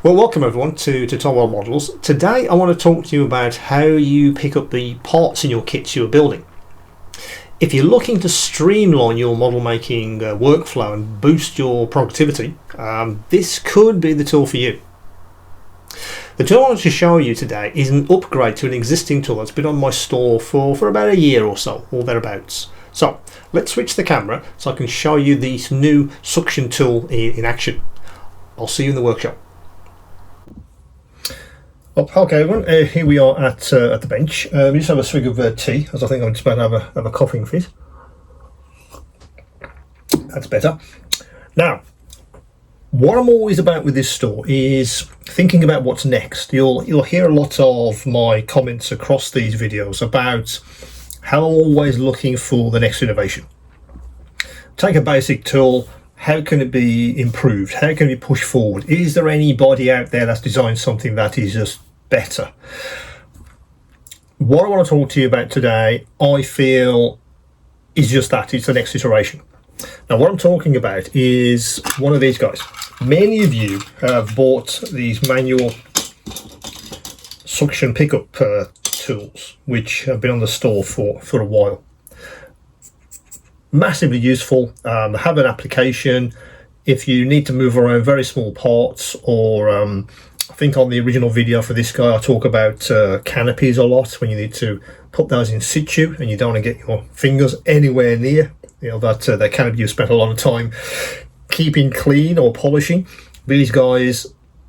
Well, welcome everyone to World Models. Today I want to talk to you about how you pick up the parts in your kits you're building. If you're looking to streamline your model making workflow and boost your productivity, this could be the tool for you. The tool I want to show you today is an upgrade to an existing tool that's been on my store for about a year or so, or thereabouts. So let's switch the camera so I can show you this new suction tool in action. I'll see you in the workshop. Well, okay everyone, here we are at the bench. We just have a swig of tea, as I think I'm just about to have a coughing fit. That's better. Now, what I'm always about with this store is thinking about what's next. You'll hear a lot of my comments across these videos about how I'm always looking for the next innovation. Take a basic tool, how can it be improved? How can it be pushed forward? Is there anybody out there that's designed something that is just better? What I want to talk to you about today, I feel, is just that. It's the next iteration. Now what I'm talking about is one of these guys. Many of you have bought these manual suction pickup tools, which have been on the store for a while. Massively useful. Have an application if you need to move around very small parts, or I think on the original video for this guy I talk about canopies a lot, when you need to put those in situ and you don't want to get your fingers anywhere near that canopy you spent a lot of time keeping clean or polishing. These guys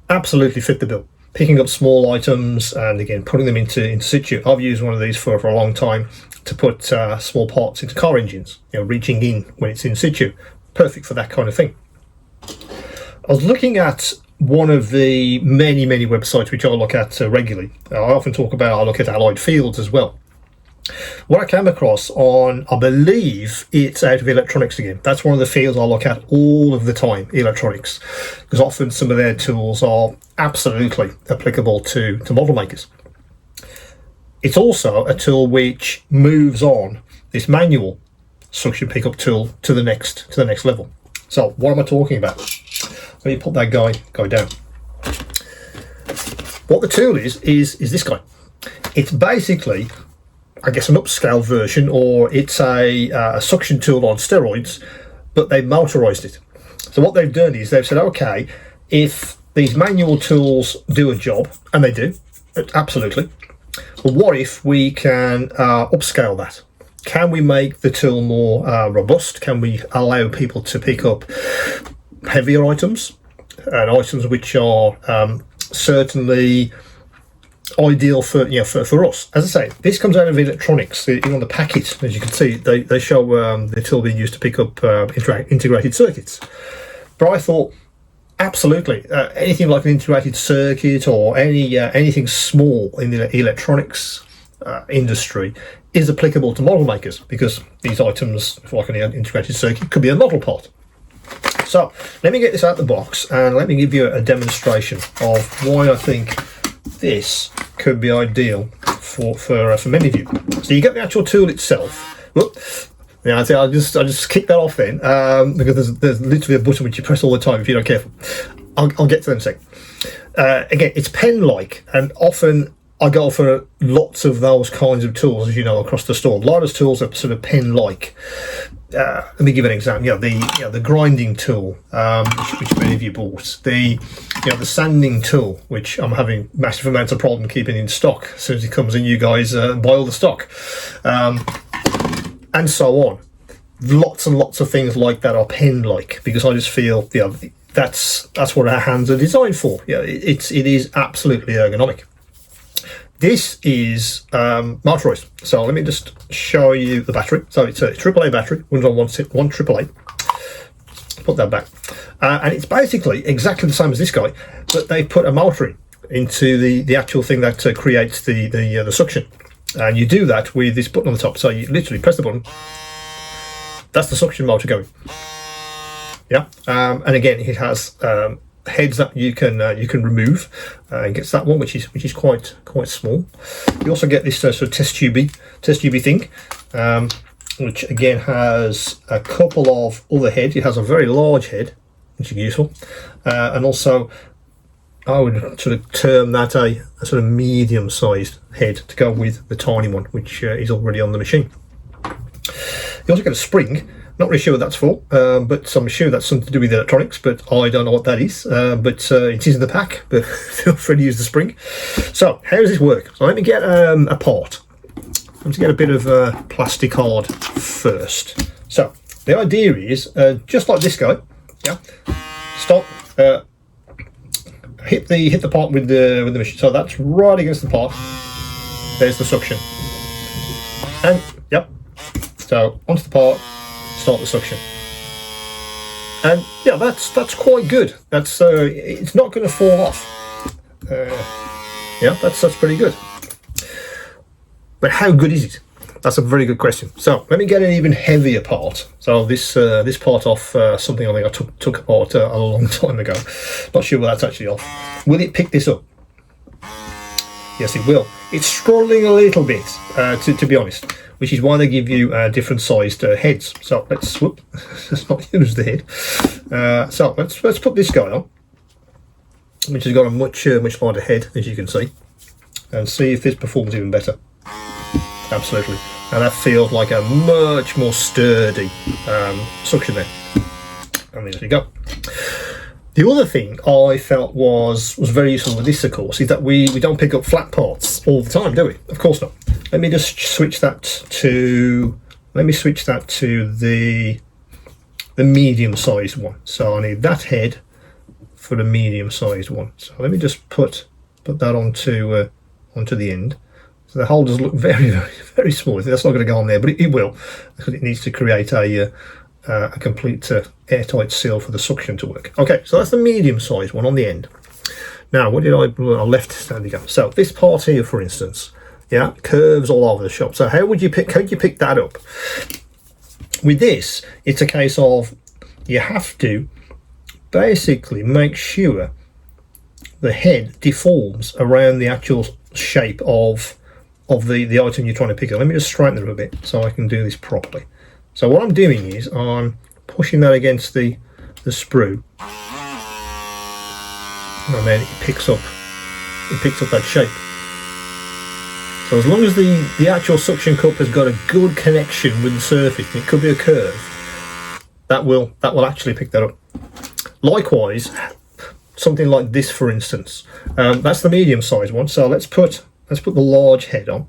absolutely fit the bill. Picking up small items and again putting them into situ. I've used one of these for a long time to put small parts into car engines, reaching in when it's in situ. Perfect for that kind of thing. I was looking at one of the many websites which I look at regularly. I often talk about, I look at allied fields as well. What I came across on, I believe it's out of electronics again. That's one of the fields I look at all of the time, electronics, because often some of their tools are absolutely applicable to model makers. It's also a tool which moves on this manual suction pickup tool to the next level. So what am I talking about? Let me put that guy down. What the tool is this guy. It's basically, I guess, an upscale version, or it's a suction tool on steroids, but they've motorized it. So what they've done is they've said, okay, if these manual tools do a job, and they do, absolutely, but what if we can upscale that? Can we make the tool more robust? Can we allow people to pick up heavier items and items which are certainly ideal for us? As I say, this comes out of electronics. On the packet, as you can see, they show the tool being used to pick up integrated circuits. But I thought, absolutely, anything like an integrated circuit or anything small in the electronics industry is applicable to model makers, because these items, like an integrated circuit, could be a model part. So let me get this out of the box and let me give you a demonstration of why I think this could be ideal for many of you. So you get the actual tool itself. Whoop. Yeah, I'll just kick that off then, because there's literally a button which you press all the time if you're not careful. I'll get to them in a sec. Again, it's pen-like, and often I go for lots of those kinds of tools, as you know, across the store. A lot of tools are sort of pen-like. Let me give an example. The grinding tool, which many of you bought. The sanding tool, which I'm having massive amounts of problem keeping in stock. As soon as it comes in, you guys buy all the stock, and so on. Lots and lots of things like that are pen-like, because I just feel that's what our hands are designed for. It is absolutely ergonomic. This is motorized. So let me just show you the battery. So it's a AAA battery, runs on one AAA. Put that back. And it's basically exactly the same as this guy, but they put a motor into the actual thing that creates the suction. And you do that with this button on the top. So you literally press the button. That's the suction motor going. Yeah. And again, it has heads that you can remove, and gets that one, which is quite small. You also get this sort of test tubey thing, which again has a couple of other heads. It has a very large head, which is useful, and also I would sort of term that a sort of medium-sized head to go with the tiny one, which is already on the machine. You also get a spring. Not really sure what that's for, but I'm sure that's something to do with electronics, but I don't know what that is. But it is in the pack, but feel free to use the spring. So how does this work? So let me get a part. Let's get a bit of plastic card first. So the idea is just like this guy. Yeah. Stop. Hit the part with the machine. So that's right against the part. There's the suction. And yep. So onto the part. Start the suction. And yeah, that's quite good. That's it's not going to fall off. Yeah, that's pretty good. But how good is it? That's a very good question. So let me get an even heavier part. So this part off something I think I took apart a long time ago. Not sure what that's actually off. Will it pick this up? Yes, it will. It's struggling a little bit, to be honest, which is why they give you different sized heads. So let's not use the head. So let's put this guy on, which has got a much larger head, as you can see, and see if this performs even better. Absolutely, and that feels like a much more sturdy suction there. And there we go. The other thing I felt was very useful with this, of course, is that we don't pick up flat parts all the time, do we? Of course not. Let me just switch that to the medium-sized one. So I need that head for the medium-sized one. So let me just put that onto the end. So the hole does look very, very, very small. That's not going to go on there, but it will, because it needs to create a complete airtight seal for the suction to work. Okay, so that's the medium-sized one on the end. Now, what did I left? There we go. So this part here, for instance, yeah, curves all over the shop. So how would you pick that up? With this, it's a case of you have to basically make sure the head deforms around the actual shape of the item you're trying to pick up. Let me just straighten it a little bit so I can do this properly. So what I'm doing is I'm pushing that against the sprue, and then it picks up that shape. So as long as the actual suction cup has got a good connection with the surface, it could be a curve, that will actually pick that up. Likewise, something like this, for instance, that's the medium sized one. So let's put the large head on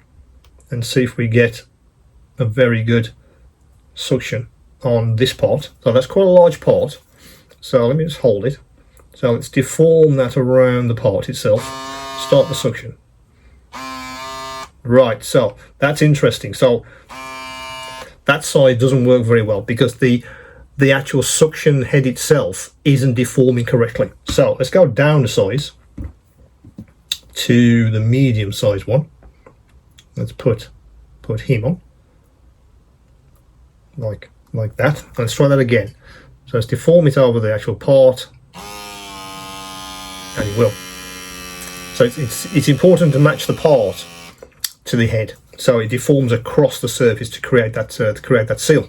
and see if we get a very good suction on this part. So that's quite a large part. So let me just hold it. So let's deform that around the part itself. Start the suction. Right, so that's interesting. So that side doesn't work very well because the actual suction head itself isn't deforming correctly. So let's go down the size to the medium size one. Let's put him on like that. Let's try that again. So let's deform it over the actual part, and it will. So it's important to match the part to the head, so it deforms across the surface to create that seal.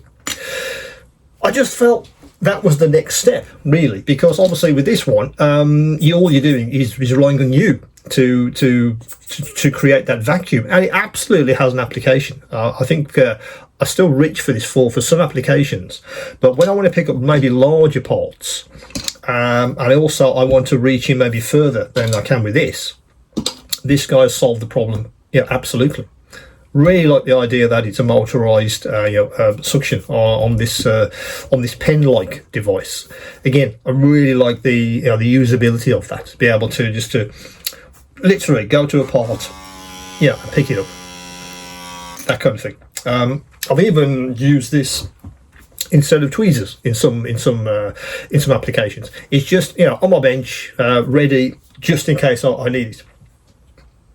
I just felt that was the next step, really, because obviously with this one, all you're doing is relying on you to create that vacuum, and it absolutely has an application. I think I still reach for this for some applications, but when I want to pick up maybe larger parts, and I want to reach in maybe further than I can with this guy's solved the problem. Yeah, absolutely. Really like the idea that it's a motorized suction on this pen-like device. Again, I really like the usability of that. To be able to just literally go to a part, and pick it up. That kind of thing. I've even used this instead of tweezers in some applications. It's just on my bench, ready just in case I need it.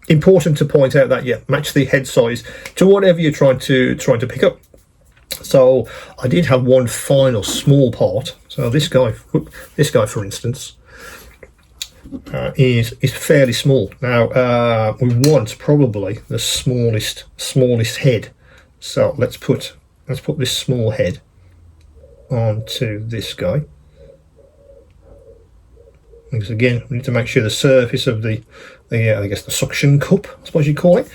Important to point out that match the head size to whatever you're trying to pick up. So I did have one final small part. So this guy for instance is fairly small. Now we want probably the smallest head. So let's put this small head onto this guy. because again, we need to make sure the surface of the I guess the suction cup, I suppose you call it,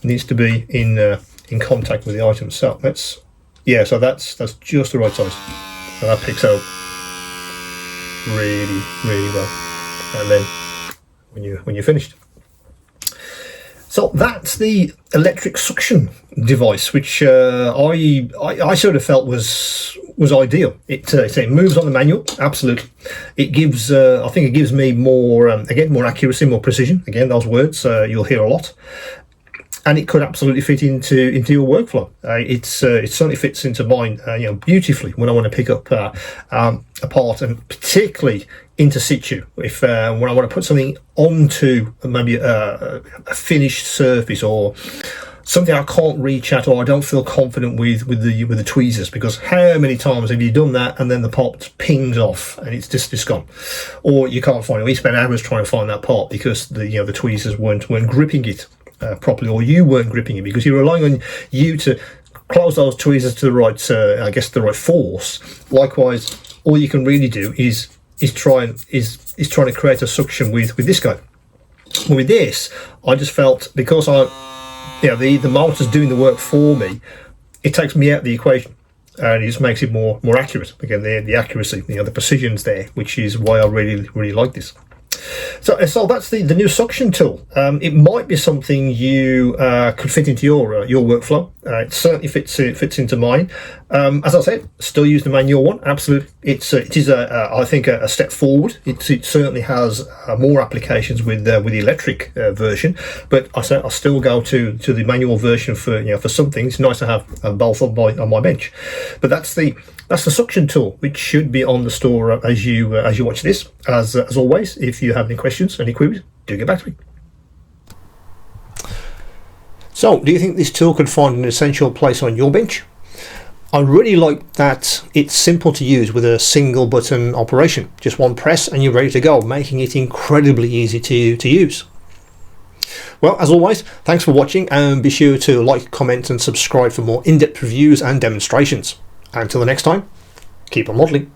needs to be in contact with the item. So that's just the right size. So that picks out really, really well. And then when you're finished. So that's the electric suction device, which I sort of felt was ideal. It moves on the manual, absolutely. It gives I think it gives me more more accuracy, more precision. Again, those words you'll hear a lot. And it could absolutely fit into your workflow. It certainly fits into mine, beautifully when I want to pick up a part, and particularly into situ. If when I want to put something onto maybe a finished surface or something I can't reach at, or I don't feel confident with the tweezers, because how many times have you done that and then the part pings off and it's just gone, or you can't find it. We spent hours trying to find that part because the tweezers weren't gripping it properly, or you weren't gripping it because you're relying on you to close those tweezers to the right, the right force. Likewise, all you can really do is trying to create a suction with this guy. Well, with this, I just felt, because the motor's doing the work for me, it takes me out of the equation, and it just makes it more accurate. Again, the accuracy, the precision's there, which is why I really, really like this. So that's the new suction tool. It might be something you could fit into your workflow. It certainly fits into mine. As I said, still use the manual one. Absolutely, it is I think a step forward. It certainly has more applications with the electric version. But I still go to the manual version for some things. It's nice to have both on my bench. But that's the suction tool, which should be on the store as you watch this. As always, if you have any questions, any queries, do get back to me. So, do you think this tool could find an essential place on your bench? I really like that it's simple to use with a single button operation. Just one press and you're ready to go, making it incredibly easy to use. Well, as always, thanks for watching, and be sure to like, comment and subscribe for more in-depth reviews and demonstrations. Until the next time, keep on modelling.